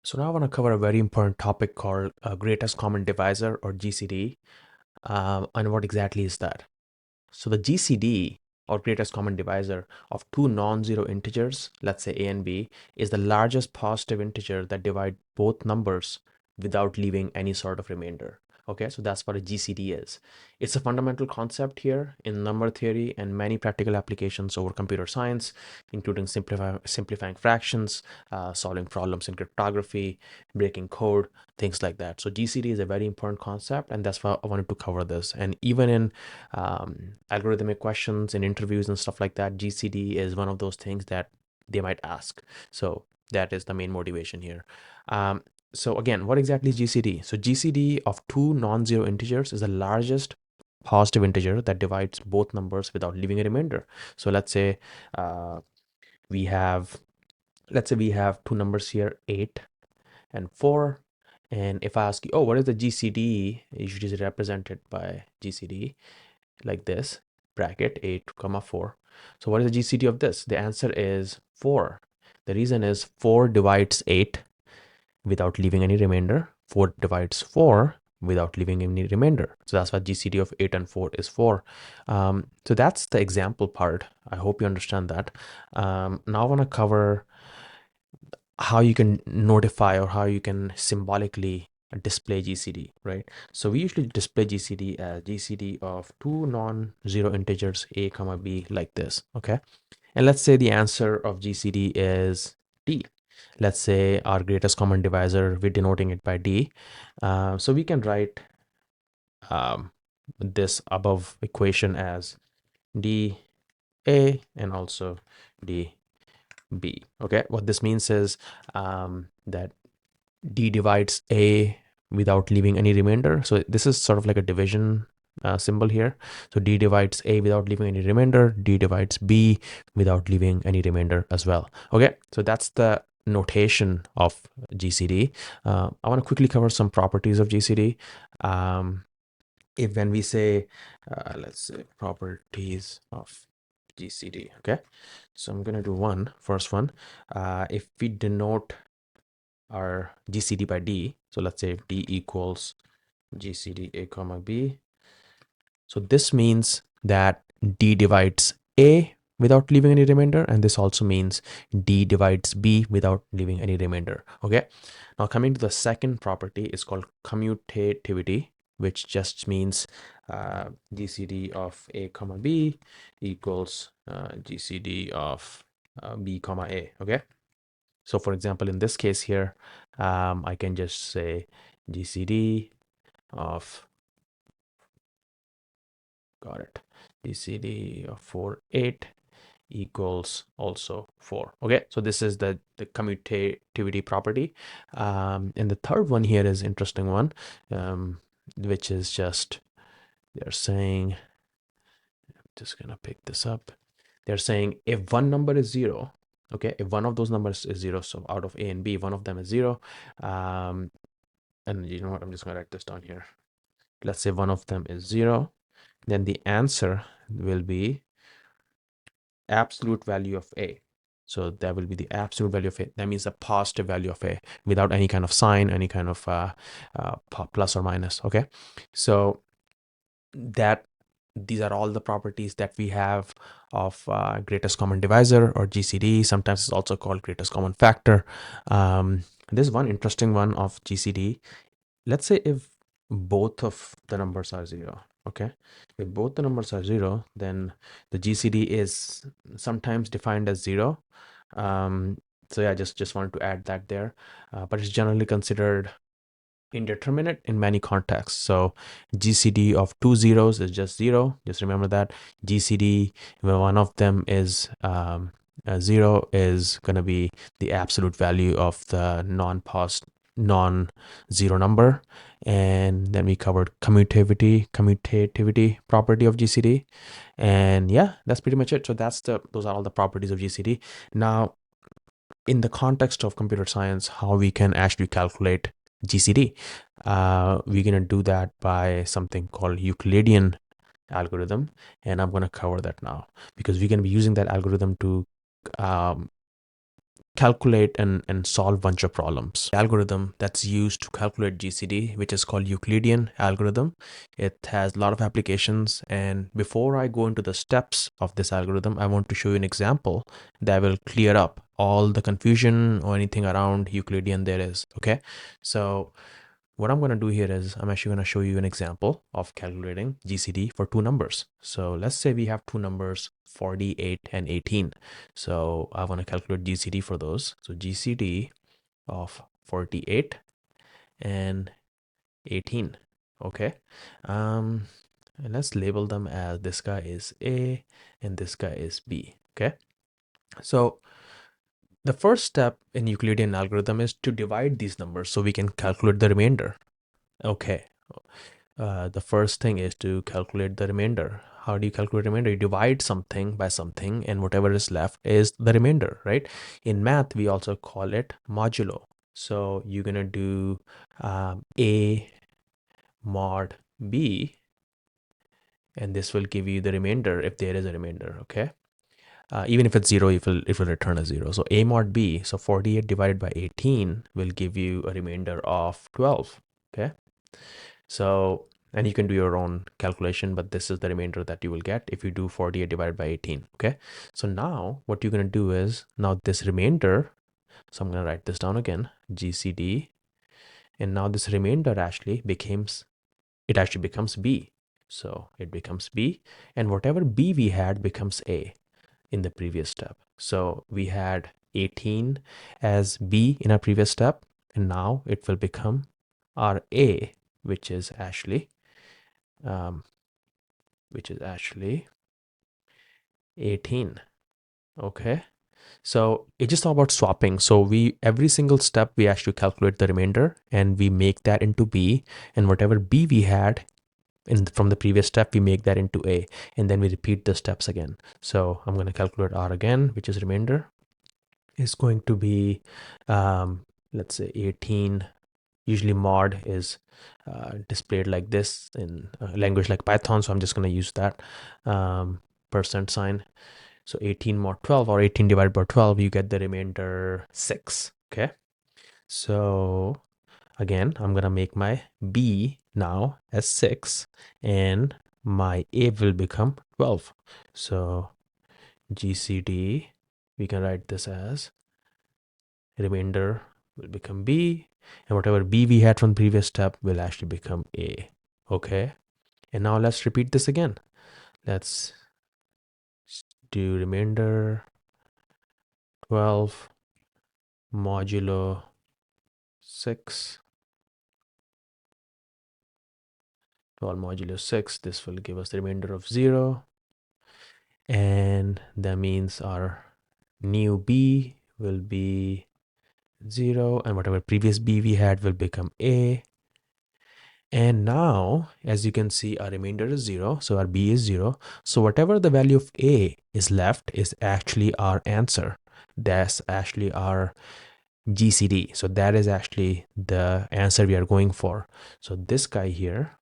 So now I want to cover a very important topic called Greatest Common Divisor or GCD. And what exactly is that? So the GCD or Greatest Common Divisor of two non-zero integers, let's say a and b, is the largest positive integer that divide both numbers without leaving any sort of remainder. Okay, so that's what a GCD is. It's a fundamental concept here in number theory and many practical applications over computer science, including simplifying fractions, solving problems in cryptography, breaking code, things like that. So GCD is a very important concept, and that's why I wanted to cover this. And even in algorithmic questions in interviews and stuff like that, GCD is one of those things that they might ask. So that is the main motivation here. Um, so again, what exactly is GCD? So GCD of two non-zero integers is the largest positive integer that divides both numbers without leaving a remainder. So uh, we have we have two numbers here, 8 and 4. And if I ask you, oh, what is the GCD? Usually is represented by GCD like this, bracket 8 comma 4. So what is the GCD of this? The answer is 4. The reason is 4 divides 8 without leaving any remainder. 4 divides 4 without leaving any remainder. So that's why GCD of 8 and 4 is 4. So that's the example part. I hope you understand that. Now I want to cover how you can notify or how you can symbolically display GCD, right? So we usually display GCD as GCD of two non-zero integers a comma b like this, okay? And let's say the answer of GCD is D. Let's say our greatest common divisor, we're denoting it by D. So we can write um, this above equation as D A and also D B. Okay, what this means is that D divides A without leaving any remainder. So this is sort of like a division symbol here. So D divides A without leaving any remainder. D divides B without leaving any remainder as well. Okay, so that's the notation of GCD. I want to quickly cover some properties of GCD. If when we say, let's say properties of GCD, okay? So I'm gonna do first one. If we denote our GCD by D, so let's say D equals GCD A comma B. So this means that D divides A without leaving any remainder, and this also means D divides B without leaving any remainder. Okay, now coming to the second property is called commutativity, which just means GCD of A comma B equals GCD of B comma A. Okay, so for example, in this case here, I can just say GCD of, got it, GCD of 4, 8 equals also 4. Okay, so this is the commutativity property. And the third one here is interesting one, which is just, they're saying, I'm just gonna pick this up. They're saying if one number is 0, okay, if one of those numbers is 0, so out of A and B, one of them is 0, and you know what, I'm just gonna write this down here. Let's say one of them is 0, then the answer will be absolute value of A. So that will be the absolute value of A. That means the positive value of A without any kind of sign, any kind of plus or minus. Okay, so that these are all the properties that we have of greatest common divisor or GCD. Sometimes it's also called greatest common factor. There's one interesting one of GCD. Let's say if both of the numbers are 0, okay? If both the numbers are 0, then the GCD is sometimes defined as 0. So yeah, just wanted to add that there. But it's generally considered indeterminate in many contexts. So GCD of two zeros is just 0. Just remember that. GCD, when one of them is 0, is going to be the absolute value of the non-zero number. And then we covered commutativity property of GCD. And yeah, that's pretty much it. So those are all the properties of GCD. Now, in the context of computer science, how we can actually calculate GCD. We're going to do that by something called Euclidean algorithm. And I'm going to cover that now because we're going to be using that algorithm to calculate and solve a bunch of problems. The algorithm that's used to calculate GCD, which is called Euclidean Algorithm. It has a lot of applications. And before I go into the steps of this algorithm, I want to show you an example that will clear up all the confusion or anything around Euclidean there is. Okay. So what I'm going to do here is I'm actually going to show you an example of calculating GCD for two numbers. So let's say we have two numbers, 48 and 18. So I want to calculate GCD for those. So GCD of 48 and 18. Okay. And let's label them as this guy is A and this guy is B. Okay. So the first step in Euclidean algorithm is to divide these numbers so we can calculate the remainder. Okay. The first thing is to calculate the remainder. How do you calculate remainder? You divide something by something, and whatever is left is the remainder, right? In math, we also call it modulo. So you're gonna do A mod B, and this will give you the remainder if there is a remainder, okay? Even if it's zero, it will return a zero. So A mod B, so 48 divided by 18 will give you a remainder of 12, okay? So, and you can do your own calculation, but this is the remainder that you will get if you do 48 divided by 18, okay? So now what you're gonna do is, now this remainder, so I'm gonna write this down again, GCD, and now this remainder actually becomes B. So it becomes B, and whatever B we had becomes A in the previous step. So we had 18 as B in our previous step, and now it will become our A, which is actually um, 18. Okay. So it's just all about swapping. So we, every single step, we actually calculate the remainder and we make that into B, and whatever B we had from the previous step, we make that into A, and then we repeat the steps again. So I'm going to calculate R again, which is remainder is going to be, let's say 18. Usually mod is displayed like this in a language like Python. So I'm just going to use that percent sign. So 18 mod 12, or 18 divided by 12, you get the remainder 6. Okay. So again, I'm going to make my B now as 6, and my A will become 12. So GCD, we can write this as remainder will become B, and whatever B we had from previous step will actually become A. Okay. And now let's repeat this again. Let's do remainder 12 modulo 6. 12 modulo 6. This will give us the remainder of 0. And that means our new B will be 0, and whatever previous B we had will become A. And now, as you can see, our remainder is 0, so our B is 0. So whatever the value of A is left is actually our answer. That's actually our GCD. So that is actually the answer we are going for. So this guy here,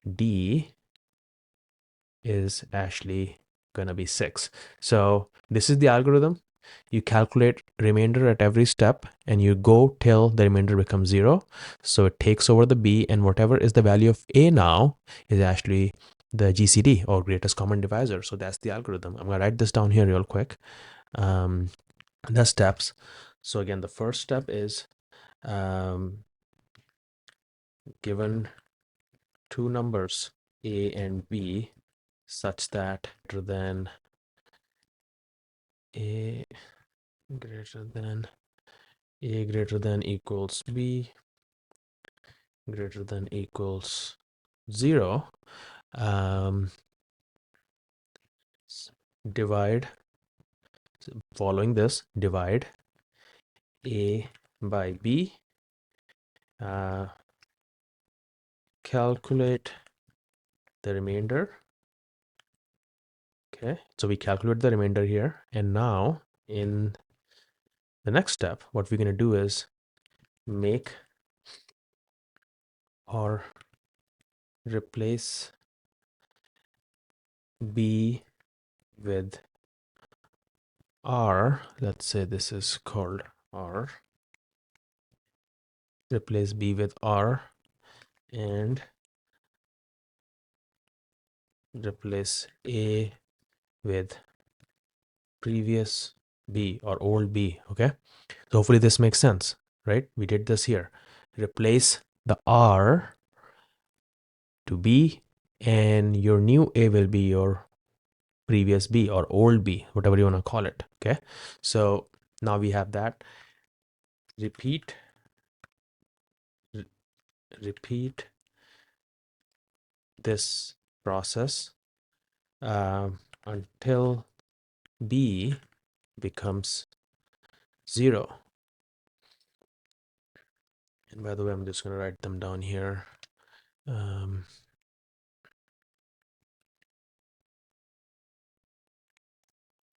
D, is actually gonna be 6. So this is the algorithm. You calculate remainder at every step and you go till the remainder becomes 0. So it takes over the B, and whatever is the value of A now is actually the GCD, or greatest common divisor. So that's the algorithm. I'm gonna write this down here real quick. The steps. So again, the first step is given two numbers A and B such that greater than A greater than equals B greater than equals 0, divide, following this, divide A by B, calculate the remainder. Okay, so we calculate the remainder here, and now in the next step, what we're going to do is make or replace B with R, let's say this is called R, replace B with R, and replace A with previous B or old B. Okay, so hopefully this makes sense, right? We did this here. Replace the R to B, and your new A will be your previous B or old B, whatever you want to call it. Okay, so now we have that. Repeat repeat this process until B becomes 0. And by the way, I'm just going to write them down here.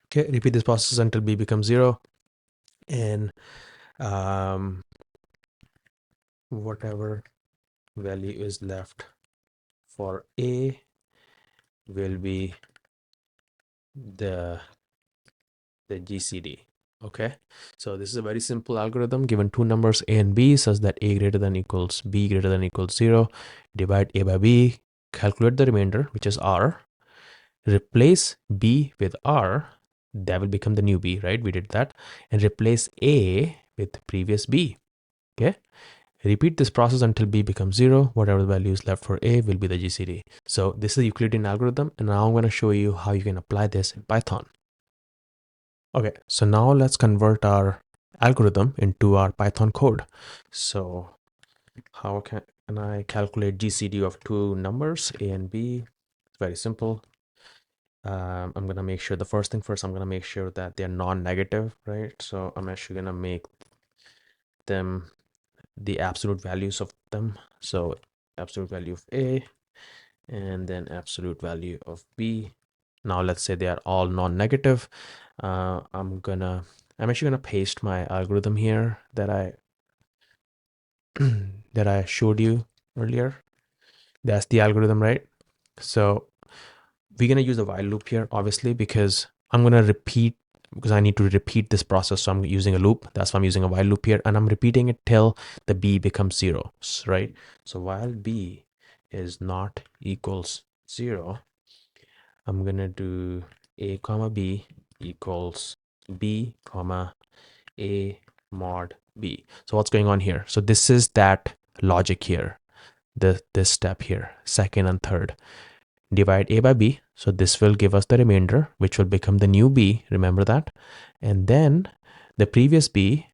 Okay, repeat this process until B becomes 0, and whatever value is left for A will be the GCD. Okay, so this is a very simple algorithm. Given two numbers A and B, such that A greater than equals B greater than equals 0, divide A by B, calculate the remainder, which is R, replace B with R, that will become the new B, right? We did that. And replace A with previous B. Okay, repeat this process until B becomes 0. Whatever the value is left for A will be the GCD. So this is a Euclidean algorithm, and now I'm going to show you how you can apply this in Python. Okay, so now let's convert our algorithm into our Python code. So how can I calculate GCD of two numbers, A and B? It's very simple. I'm going to make sure, the first thing first, I'm going to make sure that they're non-negative, right? So I'm actually going to make them the absolute values of them. So absolute value of A and then absolute value of B. Now let's say they are all non-negative. I'm actually gonna paste my algorithm here that I that I showed you earlier. That's the algorithm, right? So we're gonna use the while loop here, obviously, because I need to repeat this process. So I'm using a loop. That's why I'm using a while loop here, and I'm repeating it till the B becomes 0, right? So while B is not equals 0, I'm gonna do A comma B equals B comma A mod B. So what's going on here? So this is that logic here, this step here, second and third. Divide A by B. So this will give us the remainder, which will become the new B. Remember that. And then the previous B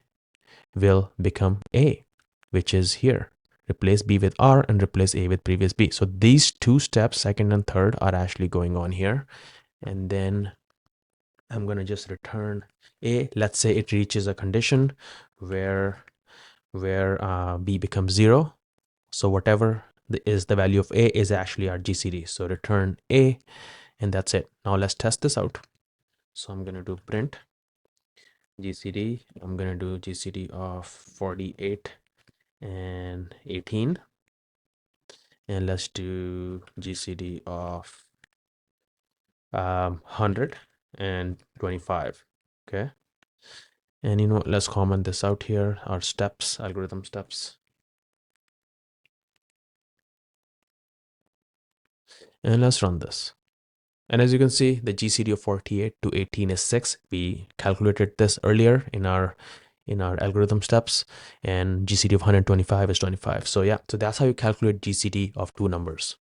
will become A, which is here. Replace B with R and replace A with previous B. So these two steps, second and third, are actually going on here. And then I'm going to just return A. Let's say it reaches a condition where B becomes 0. So whatever is the value of A is actually our GCD. So return A, and that's it. Now let's test this out. So I'm going to do print GCD. I'm going to do GCD of 48 and 18. And let's do GCD of 100 and 25. Okay. And let's comment this out here, our steps, algorithm steps. And let's run this. And as you can see, the GCD of 48 to 18 is 6. We calculated this earlier in our algorithm steps, and GCD of 125 is 25. So yeah, so that's how you calculate GCD of two numbers.